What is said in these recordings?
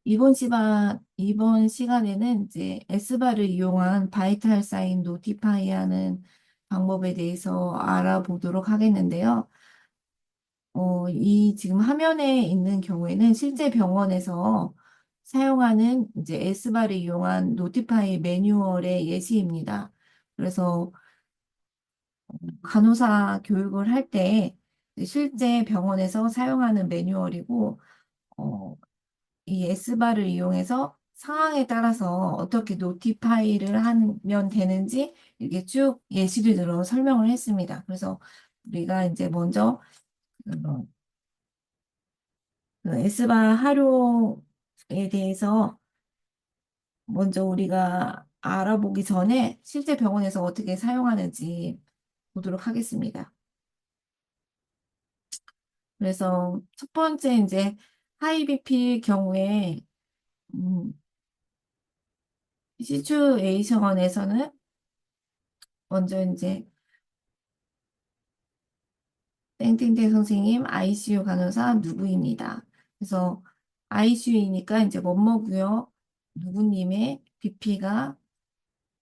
이번 시간에는 이제 S바를 이용한 바이탈 사인 노티파이 하는 방법에 대해서 알아보도록 하겠는데요. 이 지금 화면에 있는 경우에는 실제 병원에서 사용하는 이제 S바를 이용한 노티파이 매뉴얼의 예시입니다. 그래서 간호사 교육을 할 때 실제 병원에서 사용하는 매뉴얼이고, 어, 이 S바를 이용해서 상황에 따라서 어떻게 노티파이를 하면 되는지 이렇게 쭉 예시를 들어 설명을 했습니다. 그래서 우리가 이제 먼저 어, 그 S바 활용에 대해서 먼저 우리가 알아보기 전에 실제 병원에서 어떻게 사용하는지 보도록 하겠습니다. 그래서 첫 번째 이제 하이 BP 경우에 음, 시츄에이션에서는 먼저 이제 땡땡땡 선생님 ICU 간호사 누구입니다. 그래서 ICU이니까 이제 뭐뭐고요. 누구님의 BP가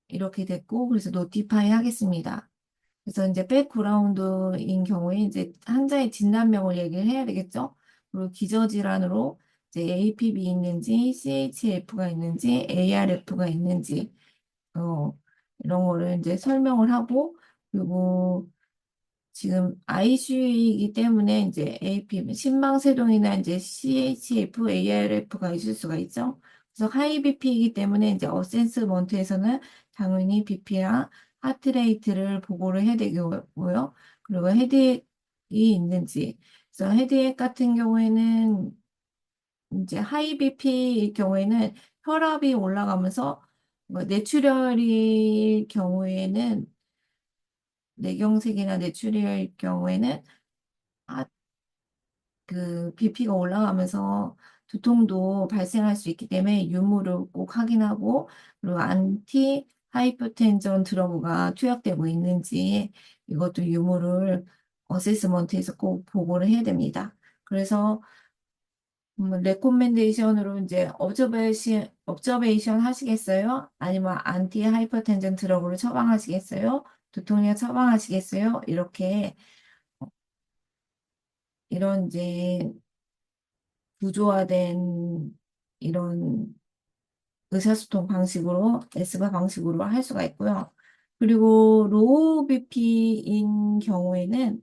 이렇게 됐고 그래서 노티파이 하겠습니다. 그래서 이제 백그라운드인 경우에 이제 환자의 진단명을 얘기를 해야 되겠죠. 그리고 기저질환으로 이제 APB 있는지 CHF가 있는지 ARF가 있는지 이런 거를 이제 설명을 하고 그리고 지금 ICU이기 때문에 이제 AP, 심방세동이나 이제 CHF, ARF가 있을 수가 있죠. 그래서 하이 BP이기 때문에 이제 어센스먼트에서는 당연히 BP랑 하트레이트를 보고를 해야 되고요. 그리고 헤드액이 있는지. 그래서 헤드액 같은 경우에는 이제 하이 BP일 경우에는 혈압이 올라가면서 뭐 뇌출혈일 경우에는 뇌경색이나 뇌출혈일 경우에는 그 BP가 올라가면서 두통도 발생할 수 있기 때문에 유무를 꼭 확인하고 그리고 안티 하이퍼텐전 드러그가 투약되고 있는지 이것도 유무를 어세스먼트에서 꼭 보고를 해야 됩니다. 그래서 레코멘데이션으로 이제 observation 하시겠어요? 아니면 안티 하이퍼텐전 드러그를 처방하시겠어요? 두통약 처방하시겠어요? 이렇게 이런 이제 구조화된 이런 의사소통 방식으로, S바 방식으로 할 수가 있고요. 그리고 로우 BP인 경우에는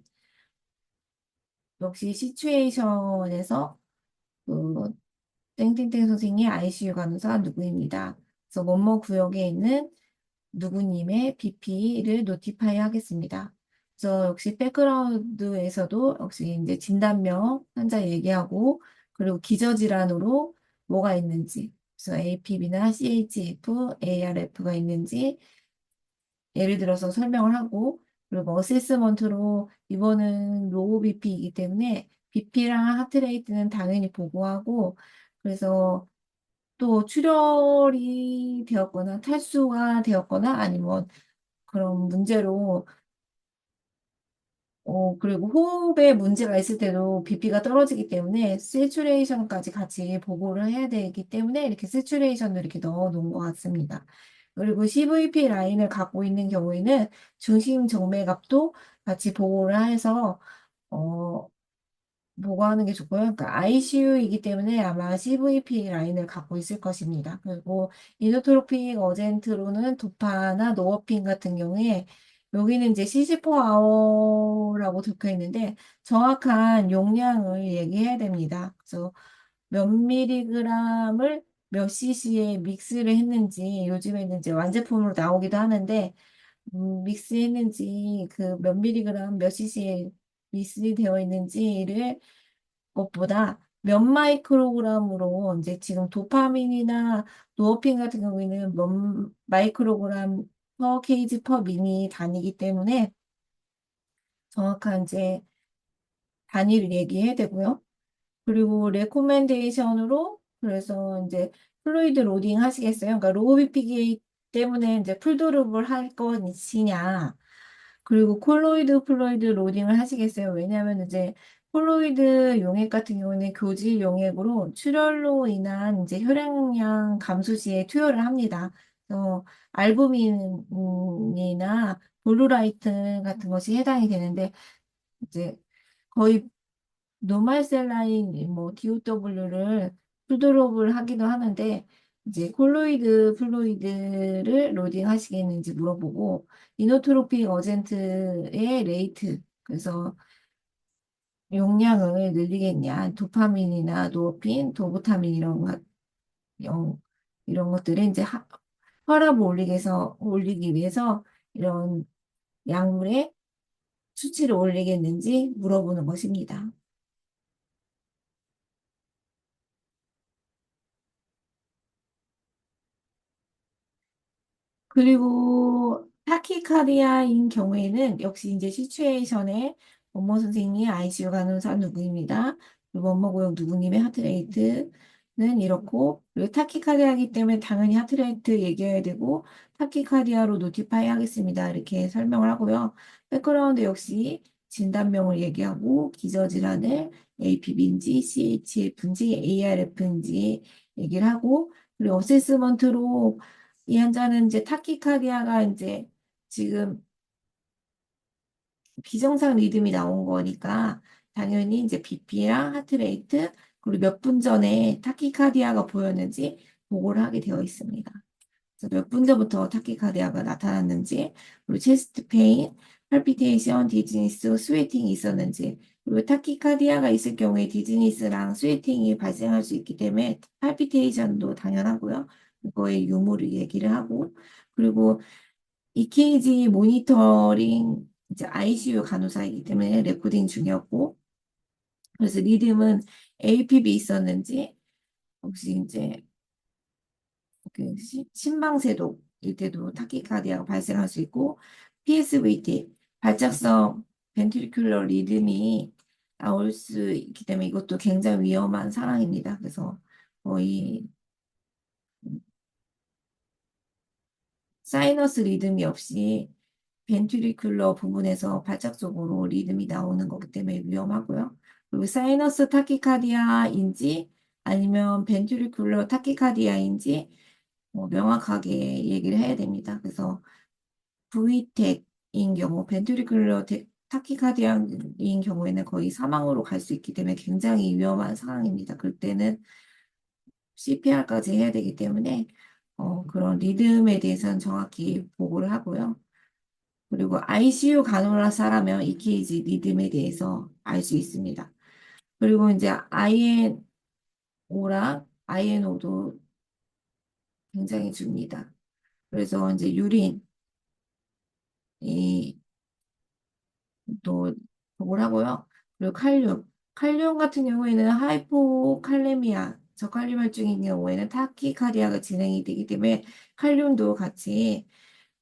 역시 시츄에이션에서 그 땡땡땡 선생님 ICU 간호사 누구입니다. 그래서 뭐뭐 구역에 있는 누구님의 BP를 노티파이 하겠습니다. 그래서 역시 백그라운드에서도 역시 이제 진단명 환자 얘기하고 그리고 기저질환으로 뭐가 있는지 그래서 APB나 CHF, ARF가 있는지 예를 들어서 설명을 하고 그리고 어세스먼트로 이번은 로우 BP이기 때문에 BP랑 하트레이트는 당연히 보고하고 그래서 또 출혈이 되었거나 탈수가 되었거나 아니면 그런 문제로 그리고 호흡에 문제가 있을 때도 BP가 떨어지기 때문에 세츄레이션까지 같이 보고를 해야 되기 때문에 이렇게 세츄레이션도 이렇게 넣어 놓은 것 같습니다. 그리고 CVP 라인을 갖고 있는 경우에는 중심 정맥압도 같이 보고를 해서 어, 보고하는 게 좋고요. 그러니까 ICU이기 때문에 아마 CVP 라인을 갖고 있을 것입니다. 그리고 이노트로픽 어젠트로는 도파나 노어핀 같은 경우에 여기는 이제 CC4hour라고 적혀 있는데 정확한 용량을 얘기해야 됩니다. 그래서 몇 미리그램을 몇 cc에 믹스를 했는지 요즘에는 이제 완제품으로 나오기도 하는데 믹스했는지 그 몇 미리그램 몇 cc에 믹스되어 있는지를 것보다 몇 마이크로그램으로 이제 지금 도파민이나 노어핀 같은 경우에는 몇 마이크로그램 퍼 케이지 퍼 미니 단위이기 때문에 정확한 이제 단위를 얘기해야 되고요. 그리고 레코멘데이션으로 그래서 이제 플루이드 로딩 하시겠어요? 그러니까 로우 BP기 때문에 이제 풀드롭을 할 것이냐 그리고 콜로이드 플로이드 로딩을 하시겠어요? 왜냐하면 이제 콜로이드 용액 같은 경우는 교질 용액으로 출혈로 인한 이제 혈액량 감소 시에 투여를 합니다. 알부민이나 블루라이트 같은 것이 해당이 되는데 이제 거의 노말셀라인 뭐 DOW를 풀드롭을 하기도 하는데 이제 콜로이드 플루이드를 로딩 하시겠는지 물어보고 이노트로픽 어젠트의 레이트 그래서 용량을 늘리겠냐 도파민이나 노핀, 도부타민 영, 이런 것들을 이제 혈압을 올리기 위해서 이런 약물의 수치를 올리겠는지 물어보는 것입니다. 그리고 타키카디아인 경우에는 역시 이제 시츄에이션에 원모 선생님이 ICU 간호사 누구입니다. 그리고 원모 고용 누구님의 하트레이트는 이렇고 그리고 타키카디아이기 때문에 당연히 하트레이트 얘기해야 되고 타키카디아로 노티파이 하겠습니다. 이렇게 설명을 하고요. 백그라운드 역시 진단명을 얘기하고 기저질환을 APB인지 CHF인지 ARF인지 얘기를 하고 그리고 어세스먼트로 이 환자는 이제 타키카디아가 이제 지금 비정상 리듬이 나온 거니까 당연히 이제 BP랑 하트레이트 그리고 몇 분 전에 타키카디아가 보였는지 보고를 하게 되어 있습니다. 그래서 몇 분 전부터 타키카디아가 나타났는지 그리고 체스트 페인, 팔피테이션, 디즈니스, 스웨팅이 있었는지 그리고 타키카디아가 있을 경우에 디즈니스랑 스웨팅이 발생할 수 있기 때문에 팔피테이션도 당연하고요. 그거의 유무를 얘기를 하고 그리고 EKG 모니터링 이제 ICU 간호사이기 때문에 레코딩 중이었고 그래서 리듬은 APB 있었는지 혹시 이제 그 심방세독일 때도 타키카디아가 발생할 수 있고 PSVT 발작성 벤트리큘러 리듬이 나올 수 있기 때문에 이것도 굉장히 위험한 상황입니다. 그래서 거의 사이너스 리듬이 없이 벤트리큘러 부분에서 발작적으로 리듬이 나오는 거기 때문에 위험하고요. 그리고 사이너스 타키카디아인지 아니면 벤트리큘러 타키카디아인지 명확하게 얘기를 해야 됩니다. 그래서 VTEC인 경우, 벤트리큘러 타키카디아인 경우에는 거의 사망으로 갈 수 있기 때문에 굉장히 위험한 상황입니다. 그때는 CPR까지 해야 되기 때문에 그런 리듬에 대해서는 정확히 보고를 하고요. 그리고 ICU 간호사라면 EKG 리듬에 대해서 알 수 있습니다. 그리고 이제 INO랑 INO도 굉장히 줍니다. 그래서 이제 유린, 이, 또 보고를 하고요. 그리고 칼륨. 칼륨 같은 경우에는 하이포칼레미아, 저칼륨 혈증인 경우에는 타키카디아가 진행이 되기 때문에 칼륨도 같이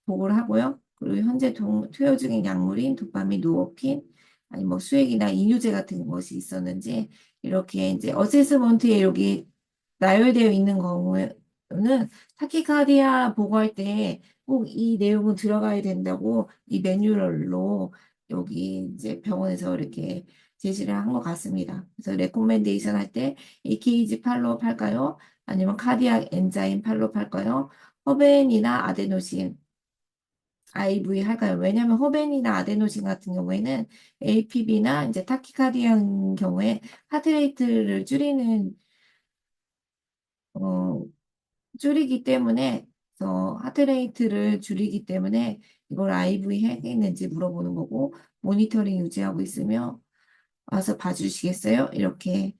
보고를 하고요. 그리고 현재 투여 중인 약물인 도파민, 노어핀, 아니 뭐 수액이나 이뇨제 같은 것이 있었는지 이렇게 이제 어세스먼트에 여기 나열되어 있는 경우에는 타키카디아 보고할 때 꼭 이 내용은 들어가야 된다고 이 매뉴얼로 여기 이제 병원에서 이렇게 제시를 한 것 같습니다. 그래서 레코멘데이션 할 때 AKG 팔로업 할까요? 아니면 카디악 엔자임 팔로업 할까요? 허벤이나 아데노신 IV 할까요? 왜냐하면 허벤이나 아데노신 같은 경우에는 APB나 이제 타키카디아인 경우에 하트레이트를 어, 줄이기 때문에 하트레이트를 줄이기 때문에 이걸 IV 해야겠는지 물어보는 거고 모니터링 유지하고 있으며 와서 봐주시겠어요? 이렇게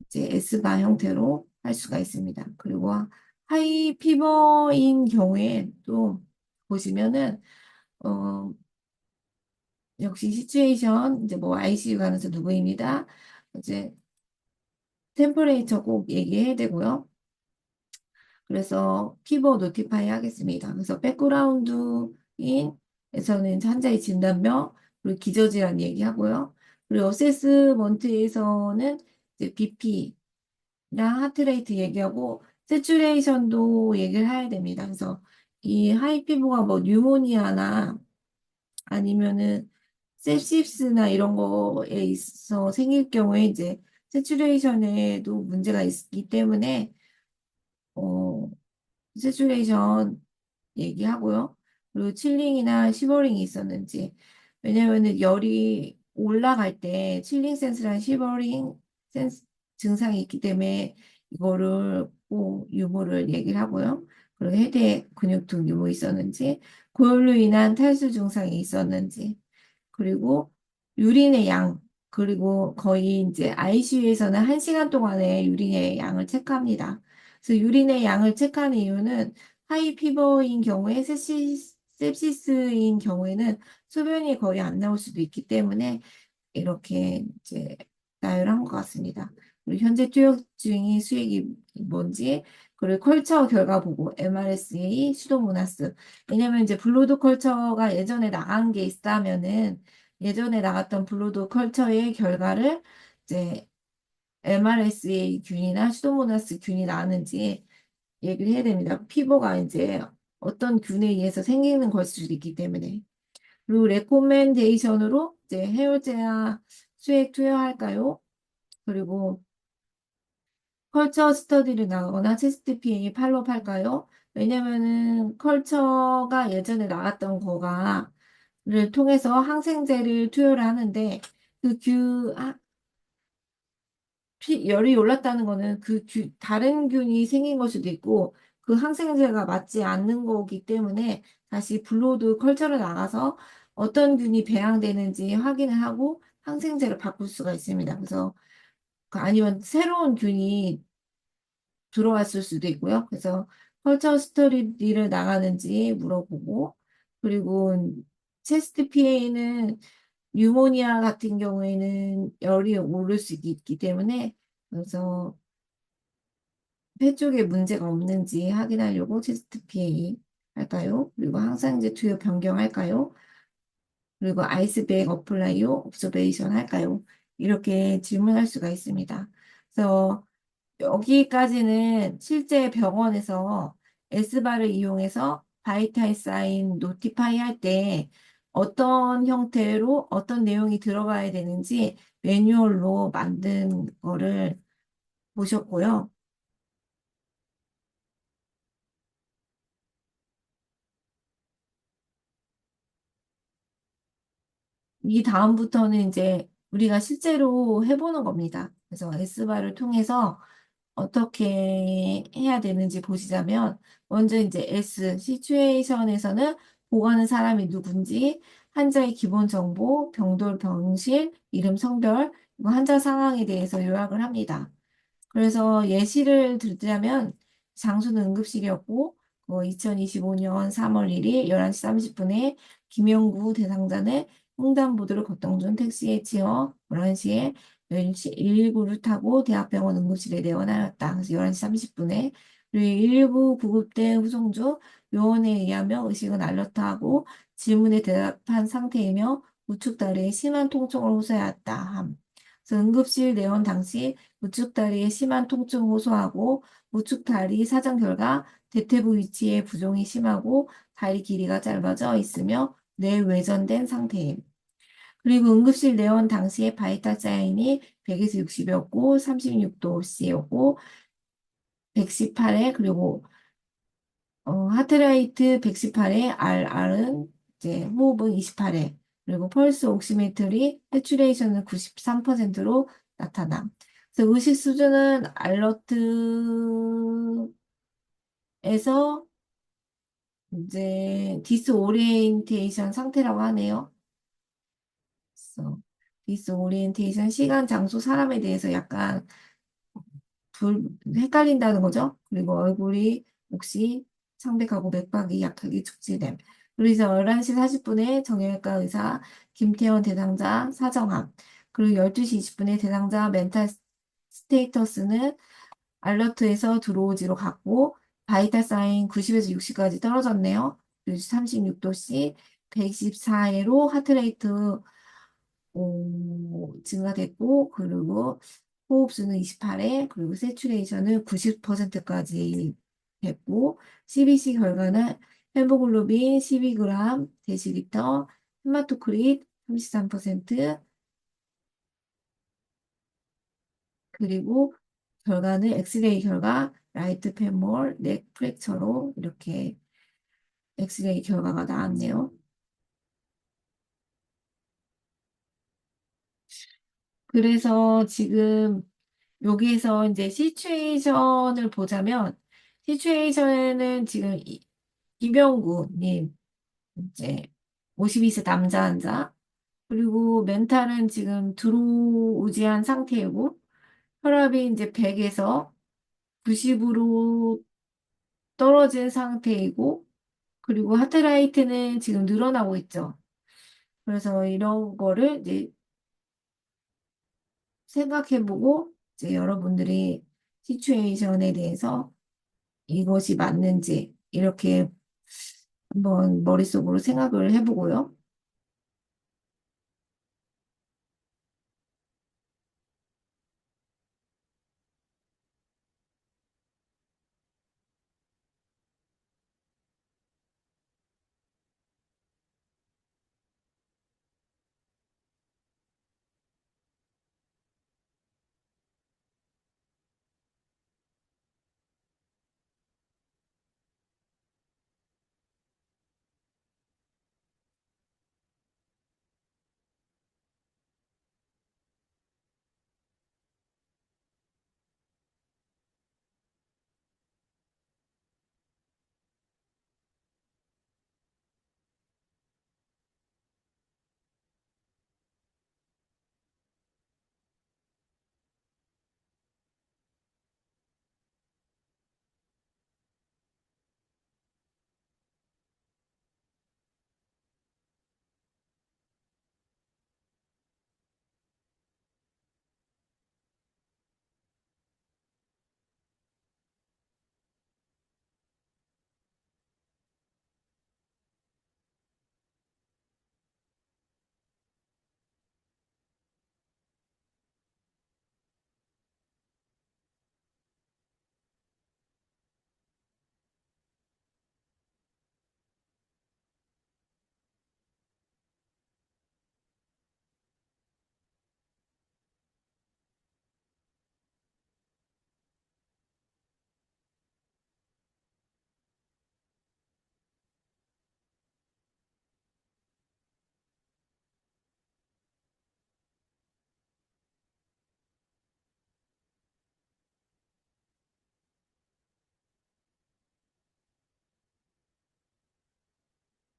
이제 S바 형태로 할 수가 있습니다. 그리고 하이 피버인 경우에 또 보시면은 어, 역시 시츄에이션 이제 뭐 ICU 가면서 누구입니다. 이제 템퍼레이처 꼭 얘기해야 되고요. 그래서 피버 노티파이 하겠습니다. 그래서 백그라운드인에서는 환자의 진단명 그리고 기저질환 얘기하고요. 그리고 어세스먼트에서는 이제 BP랑 하트레이트 얘기하고 세츄레이션도 얘기를 해야 됩니다. 그래서 이 하이 피버가 뭐 뉴모니아나 아니면은 sepsis나 이런 거에 있어 생길 경우에 이제 세츄레이션에도 문제가 있기 때문에 어, 세츄레이션 얘기하고요. 그리고 칠링이나 시버링이 있었는지. 왜냐면은 열이 올라갈 때 칠링 센스랑 시버링 센스 증상이 있기 때문에 이거를 꼭 유무를 얘기를 하고요. 그리고 해대 근육통 유무 있었는지, 고열로 인한 탈수 증상이 있었는지, 그리고 유린의 양, 그리고 거의 이제 ICU에서는 1시간 동안에 유린의 양을 체크합니다. 그래서 유린의 양을 체크하는 이유는 하이 피버인 경우에 셉시스인 경우에는 소변이 거의 안 나올 수도 있기 때문에 이렇게 이제 나열한 것 같습니다. 그리고 현재 투여 중인 수액이 뭔지, 그리고 컬처 결과 보고 MRSA, 수도모나스. 왜냐면 이제 블루드 컬처가 예전에 나간 게 있다면은 예전에 나갔던 블루드 컬처의 결과를 이제 MRSA 균이나 수도모나스 균이 나왔는지 얘기를 해야 됩니다. 피부가 이제 어떤 균에 의해서 생기는 걸 수도 있기 때문에. 그리고 레코멘데이션으로 이제 해열제나 수액 투여할까요? 그리고 컬처 스터디를 나가거나 체스트 PA 팔로업 할까요? 왜냐면은 컬처가 예전에 나갔던 거가를 통해서 항생제를 투여를 하는데 열이 올랐다는 거는 다른 균이 생긴 걸 수도 있고 그 항생제가 맞지 않는 거기 때문에 다시 블로드 컬처를 나가서 어떤 균이 배양되는지 확인을 하고 항생제를 바꿀 수가 있습니다. 그래서 아니면 새로운 균이 들어왔을 수도 있고요. 그래서 컬처 스터디를 나가는지 물어보고 그리고 체스트 PA는 뉴모니아 같은 경우에는 열이 오를 수 있기 때문에 그래서 폐 쪽에 문제가 없는지 확인하려고 체스트 PA 할까요? 그리고 항생제 투여 변경할까요? 그리고 아이스백 어플라이요? 옵저베이션 할까요? 이렇게 질문할 수가 있습니다. 그래서 여기까지는 실제 병원에서 S바를 이용해서 바이탈 사인 노티파이 할 때 어떤 형태로 어떤 내용이 들어가야 되는지 매뉴얼로 만든 거를 보셨고요. 이 다음부터는 이제 우리가 실제로 해보는 겁니다. 그래서 S바를 통해서 어떻게 해야 되는지 보시자면 먼저 이제 S 시츄에이션에서는 보고하는 사람이 누군지 환자의 기본 정보, 병돌, 병실, 이름, 성별, 그리고 환자 상황에 대해서 요약을 합니다. 그래서 예시를 들자면 장소는 응급실이었고 2025년 3월 1일 11시 30분에 김영구 대상자는 횡단보도를 걷던 중 택시에 치여 11시에 119를 타고 대학병원 응급실에 내원하였다. 그래서 11시 30분에 그리고 119 구급대 후송 중 요원에 의하며 의식은 알러트하고 질문에 대답한 상태이며 우측 다리에 심한 통증을 호소하였다. 그래서 응급실 내원 당시 우측 다리에 심한 통증을 호소하고 우측 다리 사정 결과 대퇴부 위치에 부종이 심하고 다리 길이가 짧아져 있으며 뇌외전된 상태임. 그리고 응급실 내원 당시에 바이탈 사인이 100에서 60이었고 36도씨였고 118에 그리고 하트라이트 118에 RR은 이제 호흡은 28회 그리고 펄스 옥시메트리 세츄레이션은 93%로 나타남. 그래서 의식 수준은 알러트에서 이제 디스오리엔테이션 상태라고 하네요. 그래서 디스오리엔테이션 시간, 장소, 사람에 대해서 약간 헷갈린다는 거죠. 그리고 얼굴이 혹시 창백하고 맥박이 약하게 축지됨. 그래서 11시 40분에 정형외과 의사 김태원 대상자 사정함. 그리고 12시 20분에 대상자 멘탈 스테이터스는 알러트에서 드로우지로 갔고 바이탈 사인 90에서 60까지 떨어졌네요. 그리고 36도씨 124회로 하트레이트 증가됐고 그리고 호흡수는 28회 그리고 세츄레이션은 90%까지 됐고 CBC 결과는 헤모글로빈 12g 데시리터 헤마토크릿 33%, 그리고 결과는 엑스레이 결과, 라이트 페모럴 넥 프랙처로 이렇게 엑스레이 결과가 나왔네요. 그래서 지금 여기에서 이제 시츄에이션을 보자면, 시츄에이션에는 지금 김영구님, 이제 52세 남자 환자, 그리고 멘탈은 지금 드루우지한 상태이고, 혈압이 이제 100에서 90으로 떨어진 상태이고, 그리고 하트라이트는 지금 늘어나고 있죠. 그래서 이런 거를 이제 생각해보고, 이제 여러분들이 시츄에이션에 대해서 이것이 맞는지, 이렇게 한번 머릿속으로 생각을 해보고요.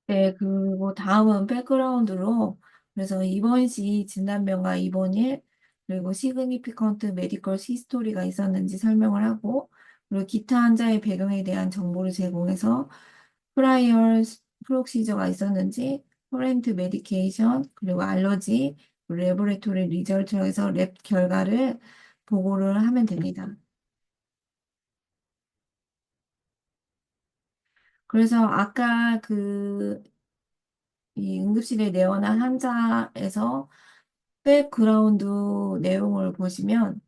네, 그리고 다음은 백그라운드로, 그래서 입원 시 진단명과 입원일, 그리고 시그니피컨트 메디컬 히스토리가 있었는지 설명을 하고, 그리고 기타 환자의 배경에 대한 정보를 제공해서, 프라이얼 프록시저가 있었는지, 커렌트 메디케이션, 그리고 알러지, 레보레토리 리절트에서 랩 결과를 보고를 하면 됩니다. 그래서 아까 이 응급실에 내원한 환자에서 백그라운드 내용을 보시면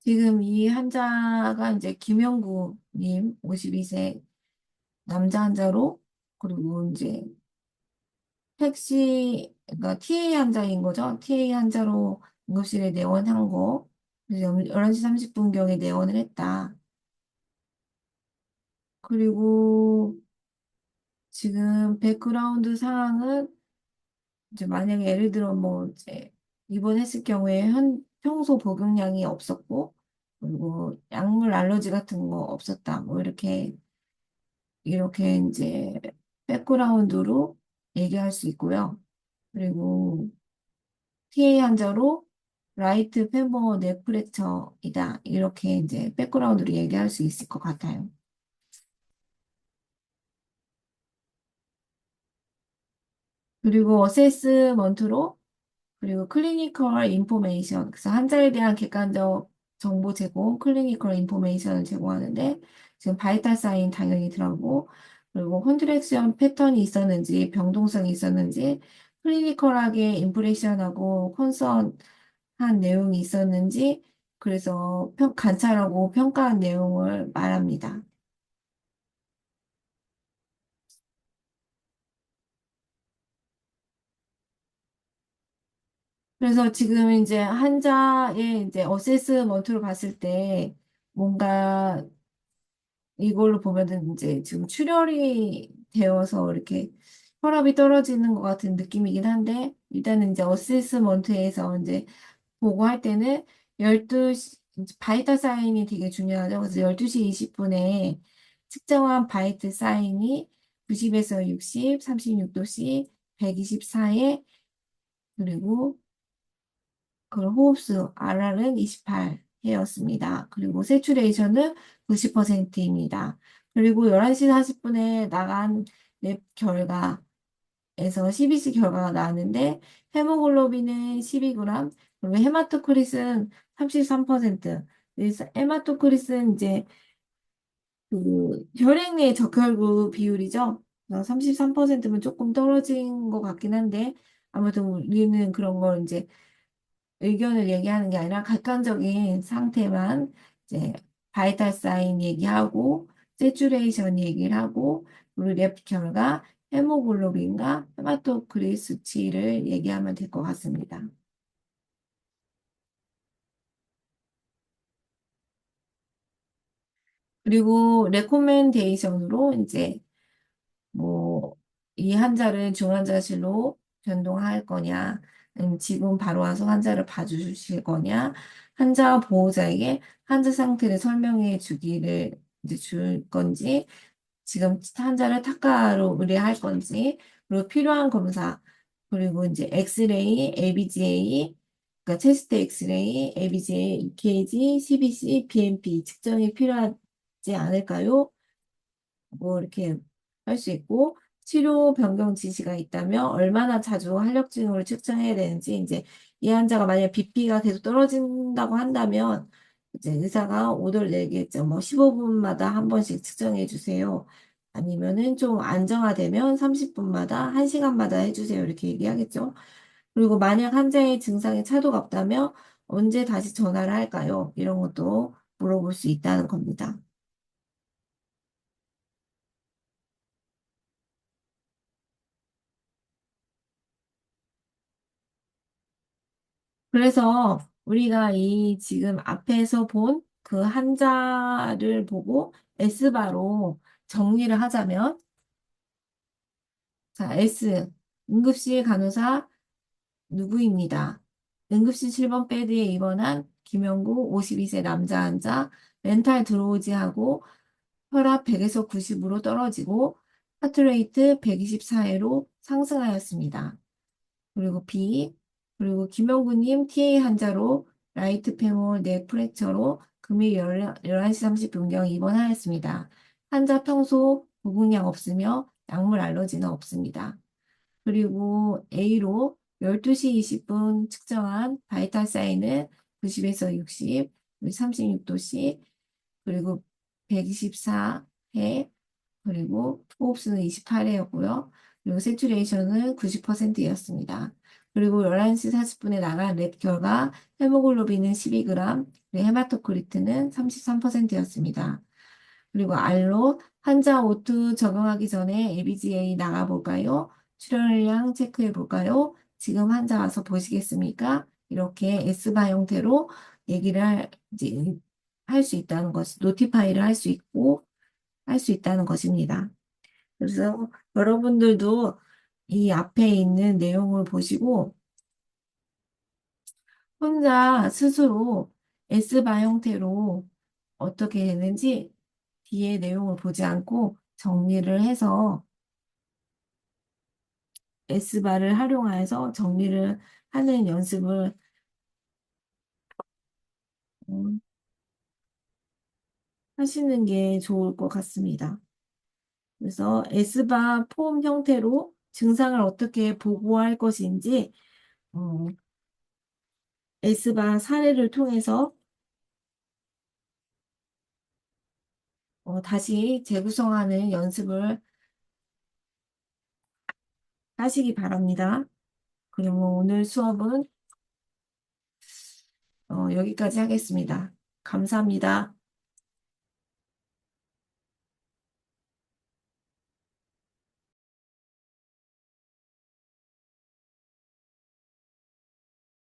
지금 이 환자가 이제 김영구님 52세 남자 환자로, 그리고 이제 그러니까 TA 환자인 거죠. TA 환자로 응급실에 내원한 거. 그래서 11시 30분경에 내원을 했다. 그리고 지금 백그라운드 상황은 이제 만약에 예를 들어 뭐 이제 입원했을 경우에 평소 복용량이 없었고, 그리고 약물 알러지 같은 거 없었다. 뭐 이렇게 이제 백그라운드로 얘기할 수 있고요. 그리고 TA 환자로 라이트 페모 뇌프랙처이다. 이렇게 이제 백그라운드로 얘기할 수 있을 것 같아요. 그리고 어세스먼트로, 그리고 클리니컬 인포메이션, 그래서 환자에 대한 객관적 정보 제공, 클리니컬 인포메이션을 제공하는데, 지금 바이탈 사인 당연히 들어가고, 그리고 콘트랙션 패턴이 있었는지, 병동성이 있었는지, 클리니컬하게 임프레션하고 컨선한 내용이 있었는지, 그래서 관찰하고 평가한 내용을 말합니다. 그래서 지금 이제 환자의 이제 어세스먼트로 봤을 때 뭔가 이걸로 보면은 이제 지금 출혈이 되어서 이렇게 혈압이 떨어지는 것 같은 느낌이긴 한데 일단은 이제 어세스먼트에서 이제 보고할 때는 12시, 바이탈 사인이 되게 중요하죠. 그래서 12시 20분에 측정한 바이탈 사인이 90에서 60, 36도씨, 124에 그리고 그 호흡수 RR은 28회였습니다. 그리고 세츄레이션은 90%입니다. 그리고 11시 40분에 나간 랩 결과에서 CBC 결과가 나왔는데 헤모글로빈은 12g, 그리고 헤마토크리스는 33%. 그래서 헤마토크리스는 이제 그 혈액 내 적혈구 비율이죠. 33%면 조금 떨어진 것 같긴 한데 아무튼 우리는 그런 걸 이제 의견을 얘기하는 게 아니라 객관적인 상태만 이제 바이탈 사인 얘기하고 세츄레이션 얘기를 하고 그리고 랩 결과 헤모글로빈과 헤마토크rit 수치를 얘기하면 될 것 같습니다. 그리고 레코멘데이션으로 이제 뭐, 이 환자를 중환자실로 변동할 거냐, 지금 바로 와서 환자를 봐주실 거냐, 환자 보호자에게 환자 상태를 설명해 주기를 이제 줄 건지, 지금 환자를 타카로 의뢰할 건지, 그리고 필요한 검사, 그리고 이제 엑스레이, ABGA, 그러니까 체스트 엑스레이, ABGA, EKG, CBC, BMP 측정이 필요하지 않을까요? 뭐 이렇게 할 수 있고 치료 변경 지시가 있다면 얼마나 자주 활력증후를 측정해야 되는지 이제 이 환자가 만약에 BP가 계속 떨어진다고 한다면 이제 의사가 오더를 내겠죠. 뭐 15분마다 한 번씩 측정해 주세요. 아니면은 좀 안정화되면 30분마다 1시간마다 해주세요. 이렇게 얘기하겠죠. 그리고 만약 환자의 증상에 차도가 없다면 언제 다시 전화를 할까요? 이런 것도 물어볼 수 있다는 겁니다. 그래서 우리가 이 지금 앞에서 본 그 한자를 보고 S바로 정리를 하자면, 자, S, 응급실 간호사 누구입니다. 응급실 7번 베드에 입원한 김영구 52세 남자 환자, 멘탈 드로우지하고 혈압 100에서 90으로 떨어지고 하트레이트 124회로 상승하였습니다. 그리고 B, 그리고 김영구님 TA 환자로 라이트 페모럴 넥 프랙처로 금일 11시 30분경 입원하였습니다. 환자 평소 부분량 없으며 약물 알러지는 없습니다. 그리고 A로 12시 20분 측정한 바이탈 사인은 90에서 60, 36도씨, 그리고 124회, 그리고 호흡수는 28회였고요. 그리고 세츄레이션은 90%였습니다. 그리고 11시 40분에 나간 랩 결과 헤모글로빈은 12g, 그리고 헤마토크리트는 33%였습니다. 그리고 R로 환자 O2 적용하기 전에 ABGA 나가볼까요? 출혈량 체크해 볼까요? 지금 환자 와서 보시겠습니까? 이렇게 S바 형태로 얘기를 이제 할 수 있다는 것, 노티파이를 할 수 있고 할 수 있다는 것입니다. 그래서 여러분들도 이 앞에 있는 내용을 보시고 혼자 스스로 S바 형태로 어떻게 되는지 뒤에 내용을 보지 않고 정리를 해서 S바를 활용해서 정리를 하는 연습을 음, 하시는 게 좋을 것 같습니다. 그래서 S바 폼 형태로 증상을 어떻게 보고할 것인지 어, S바 사례를 통해서 다시 재구성하는 연습을 하시기 바랍니다. 그러면 오늘 수업은 여기까지 하겠습니다. 감사합니다.